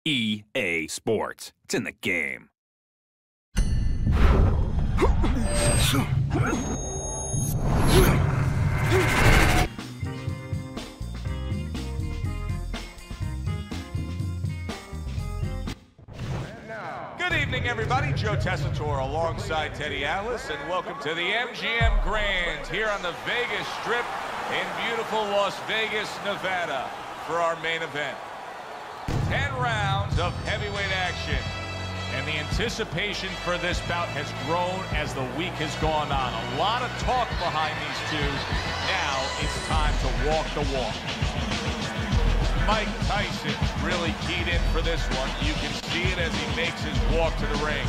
EA Sports. It's in the game. Good evening, everybody. Joe Tessitore alongside Teddy Atlas, and welcome to the MGM Grand here on the Vegas Strip in beautiful Las Vegas, Nevada for our main event. 10 rounds of heavyweight action, and the anticipation for this bout has grown as the week has gone on. A lot of talk behind these two. Now it's time to walk the walk. Mike Tyson really keyed in for this one. You can see it as he makes his walk to the ring.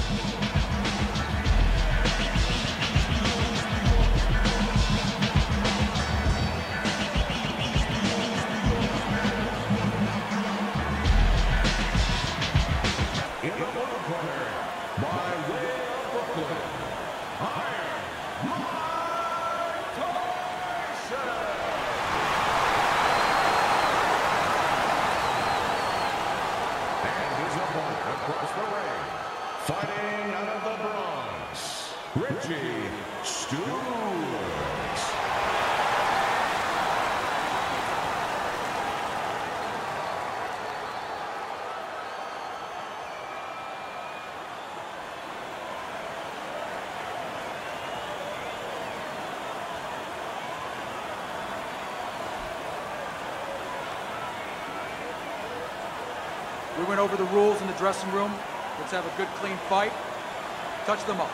Fighting out of the Bronx, Reggie Stewart. We went over the rules in the dressing room. Let's have a good, clean fight. Touch them up.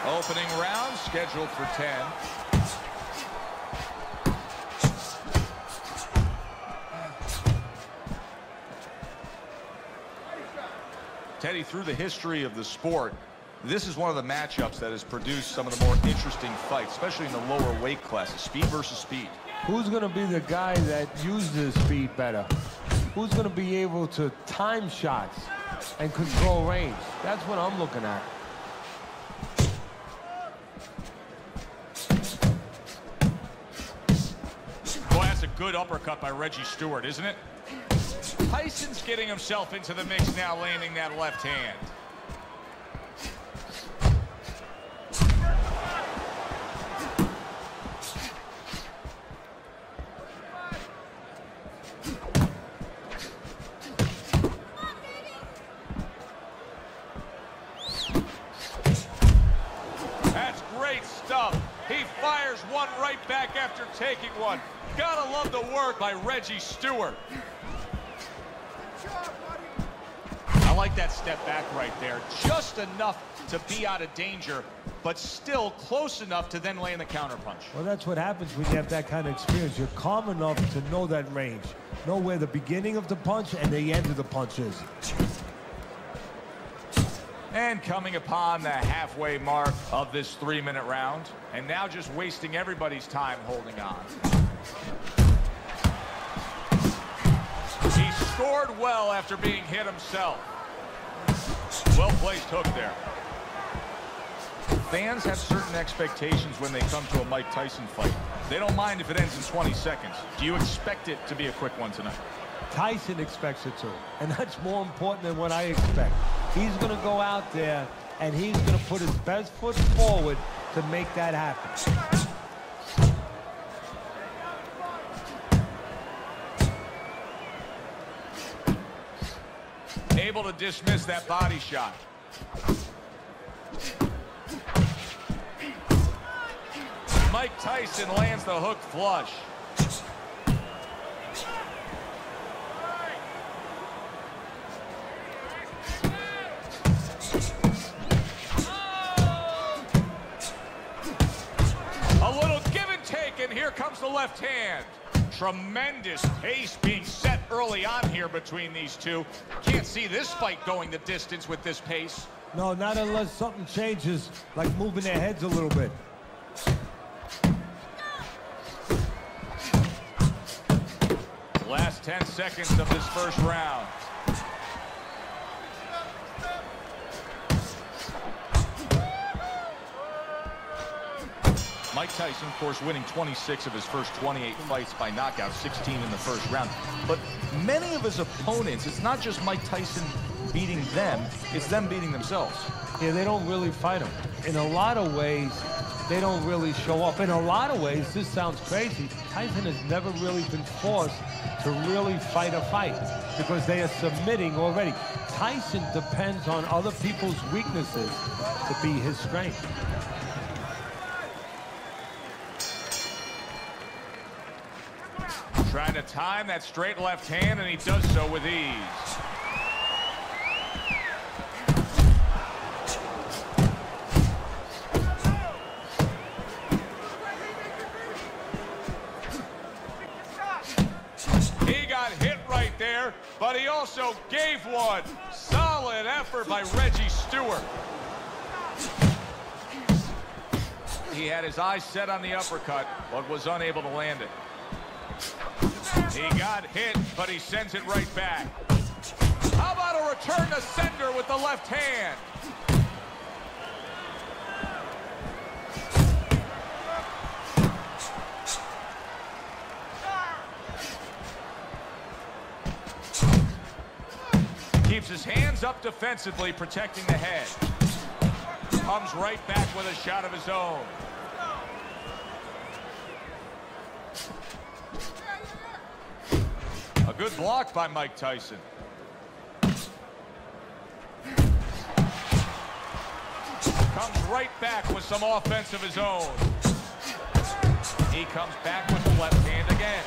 Opening round scheduled for 10. Teddy, through the history of the sport, this is one of the matchups that has produced some of the more interesting fights, especially in the lower weight classes, speed versus speed. Who's going to be the guy that uses speed better? Who's going to be able to time shots and control range? That's what I'm looking at. Boy, that's a good uppercut by Reggie Stewart, isn't it? Tyson's getting himself into the mix now, landing that left hand. He fires one right back after taking one. Gotta love the work by Reggie Stewart. I like that step back right there. Just enough to be out of danger, but still close enough to then land the counterpunch. Well, that's what happens when you have that kind of experience. You're calm enough to know that range. Know where the beginning of the punch and the end of the punch is. And coming upon the halfway mark of this 3-minute round, and now just wasting everybody's time holding on. He scored well after being hit himself. Well-placed hook there. Fans have certain expectations when they come to a Mike Tyson fight. They don't mind if it ends in 20 seconds. Do you expect it to be a quick one tonight? Tyson expects it to, and that's more important than what I expect. He's going to go out there, and he's going to put his best foot forward to make that happen. Able to dismiss that body shot. Mike Tyson lands the hook flush. And here comes the left hand. Tremendous pace being set early on here between these two. Can't see this fight going the distance with this pace. No, not unless something changes, like moving their heads a little bit. Last 10 seconds of this first round. Mike Tyson, of course, winning 26 of his first 28 fights by knockout, 16 in the first round. But many of his opponents, it's not just Mike Tyson beating them, it's them beating themselves. Yeah, they don't really fight him. In a lot of ways, they don't really show up. In a lot of ways, this sounds crazy, Tyson has never really been forced to really fight a fight because they are submitting already. Tyson depends on other people's weaknesses to be his strength. Trying to time that straight left hand, and he does so with ease. He got hit right there, but he also gave one. Solid effort by Reggie Stewart. He had his eyes set on the uppercut, but was unable to land it. He got hit, but he sends it right back. How about a return to sender with the left hand? Keeps his hands up defensively, protecting the head. Comes right back with a shot of his own. A good block by Mike Tyson. Comes right back with some offense of his own. He comes back with the left hand again.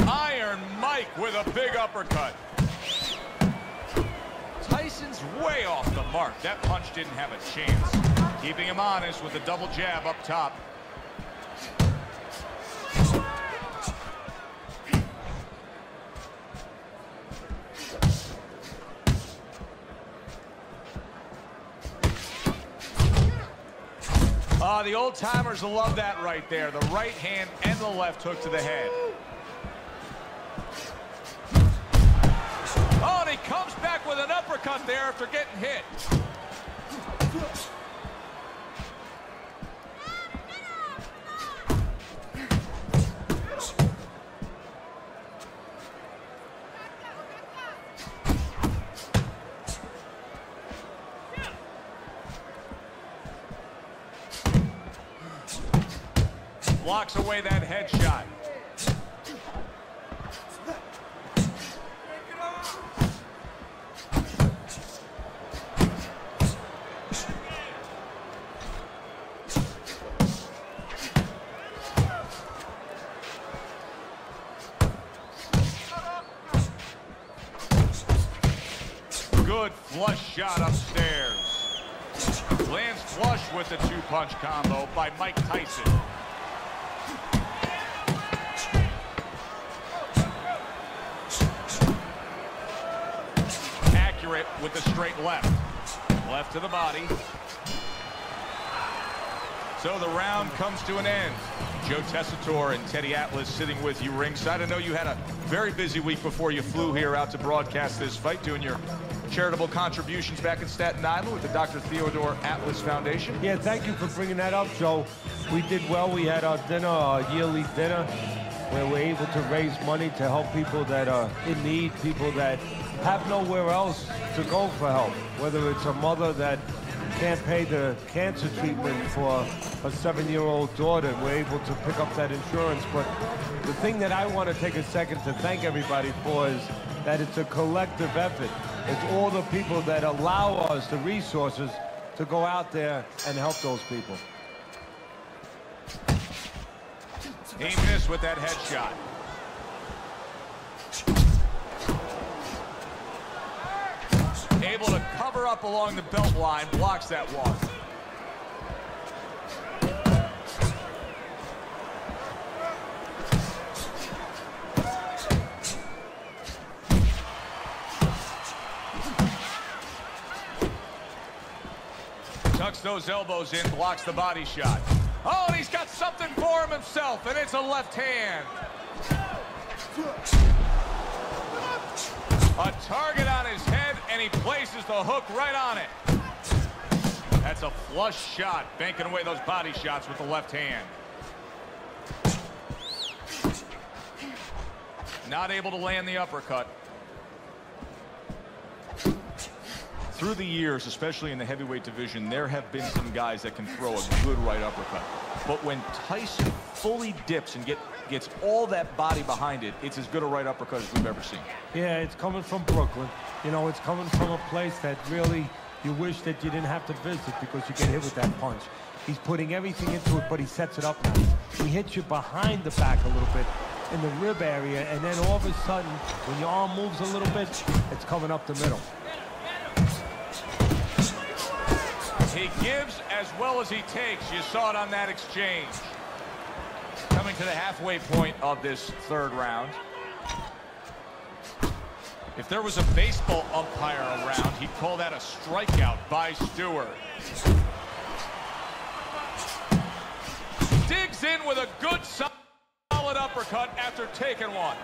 Iron Mike with a big uppercut. Tyson's way off the mark. That punch didn't have a chance. Keeping him honest with a double jab up top. The old-timers love that right there. The right hand and the left hook to the head. Oh, and he comes back with an uppercut there after getting hit. Blocks away that headshot. Good flush shot upstairs. Lands flush with the two-punch combo by Mike Tyson. Accurate with the straight left. Left to the body. So the round comes to an end. Joe Tessitore and Teddy Atlas sitting with you ringside. I know you had a very busy week before you flew here out to broadcast this fight, doing your charitable contributions back in Staten Island with the Dr. Theodore Atlas Foundation. Yeah, thank you for bringing that up, Joe. We did well. We had our dinner, our yearly dinner, where we're able to raise money to help people that are in need, people that have nowhere else to go for help, whether it's a mother that can't pay the cancer treatment for a 7-year-old daughter. We're able to pick up that insurance. But the thing that I want to take a second to thank everybody for is that it's a collective effort. It's all the people that allow us the resources to go out there and help those people. He missed with that headshot. Able to cover up along the belt line, blocks that one. Tucks those elbows in, blocks the body shot. Oh, and he's got something for him himself, and it's a left hand. A target on his head, and he he places the hook right on it. That's a flush shot, banking away those body shots with the left hand. Not able to land the uppercut. Through the years, especially in the heavyweight division, there have been some guys that can throw a good right uppercut. But when Tyson fully dips and gets all that body behind it, it's as good a right uppercut as we've ever seen. Yeah, it's coming from Brooklyn. You know, it's coming from a place that really you wish that you didn't have to visit because you get hit with that punch. He's putting everything into it, but he sets it up nice. He hits you behind the back a little bit in the rib area, and then all of a sudden, when your arm moves a little bit, it's coming up the middle. He gives as well as he takes. You saw it on that exchange. Coming to the halfway point of this third round. If there was a baseball umpire around, he'd call that a strikeout by Stewart. Digs in with a good solid uppercut after taking one.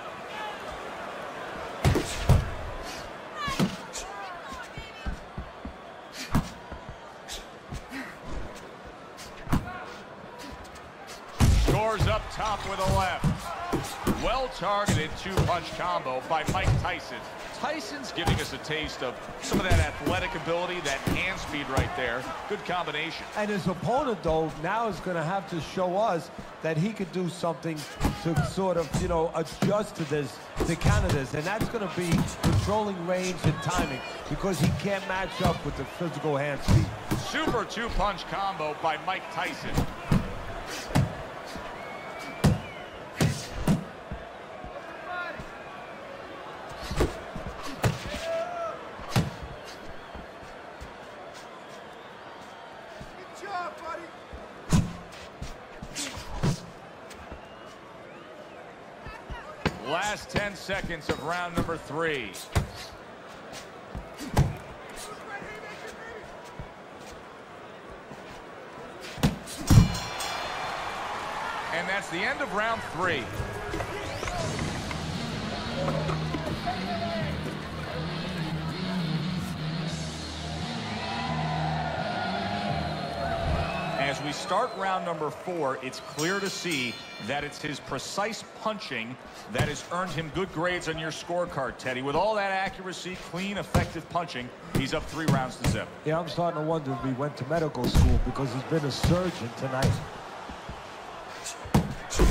Scores up top with a left. Well-targeted two-punch combo by Mike Tyson. Tyson's giving us a taste of some of that athletic ability, that hand speed right there. Good combination. And his opponent, though, now is going to have to show us that he could do something to sort of, you know, adjust to this, to counter this. And that's going to be controlling range and timing because he can't match up with the physical hand speed. Super two-punch combo by Mike Tyson. Last 10 seconds of round number 3. And that's the end of round 3. As we start round number 4, it's clear to see that it's his precise punching that has earned him good grades on your scorecard, Teddy. With all that accuracy, clean, effective punching, he's up 3 rounds to 0. Yeah, I'm starting to wonder if he went to medical school because he's been a surgeon tonight.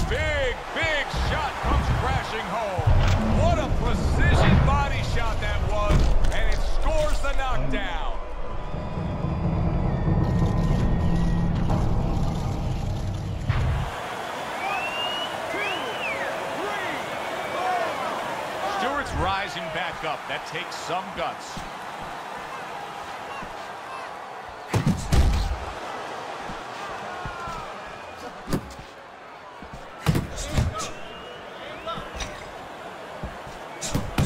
Big, big shot comes crashing home. What a precision body shot that was, and it scores the knockdown. Stewart's rising back up. That takes some guts.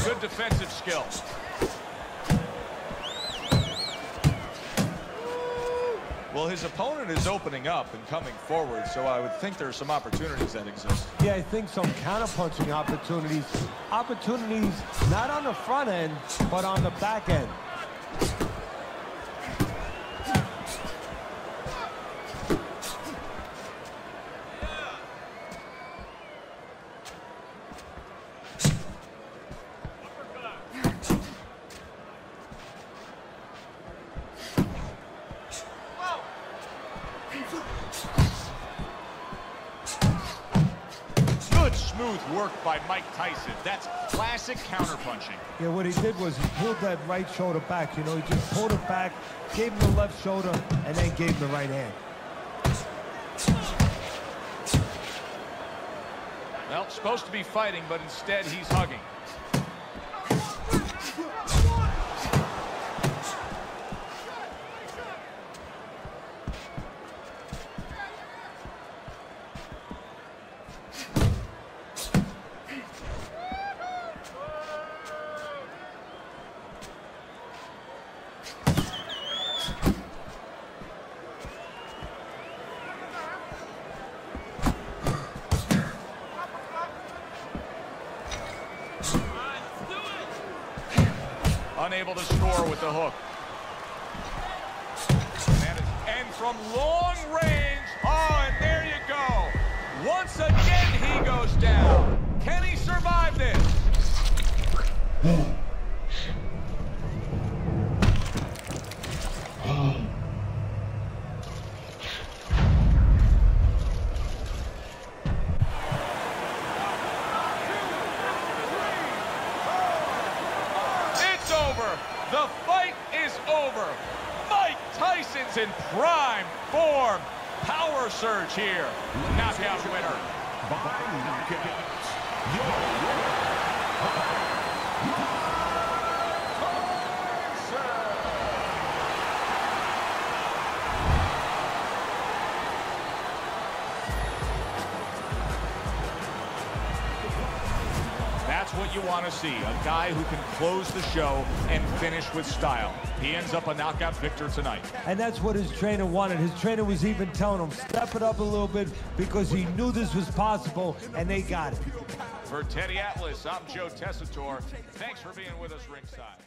Good defensive skill. Well, his opponent is opening up and coming forward, so I would think there are some opportunities that exist. Yeah, I think some counter-punching opportunities. Opportunities not on the front end, but on the back end. Smooth work by Mike Tyson. That's classic counterpunching. Yeah, what he did was he pulled that right shoulder back. You know, he just pulled it back, gave him the left shoulder, and then gave him the right hand. Well, supposed to be fighting, but instead he's hugging. unable to score with the hook. And from long range, oh, and there you go. Once again, he goes down. Can he survive this? It's over. The fight is over. Mike Tyson's in prime form. Power surge here. Knockout winner. By knockout. Your winner. That's what you want to see, a guy who can close the show and finish with style. He ends up a knockout victor tonight. And that's what his trainer wanted. His trainer was even telling him, step it up a little bit, because he knew this was possible, and they got it. For Teddy Atlas, I'm Joe Tessitore. Thanks for being with us ringside.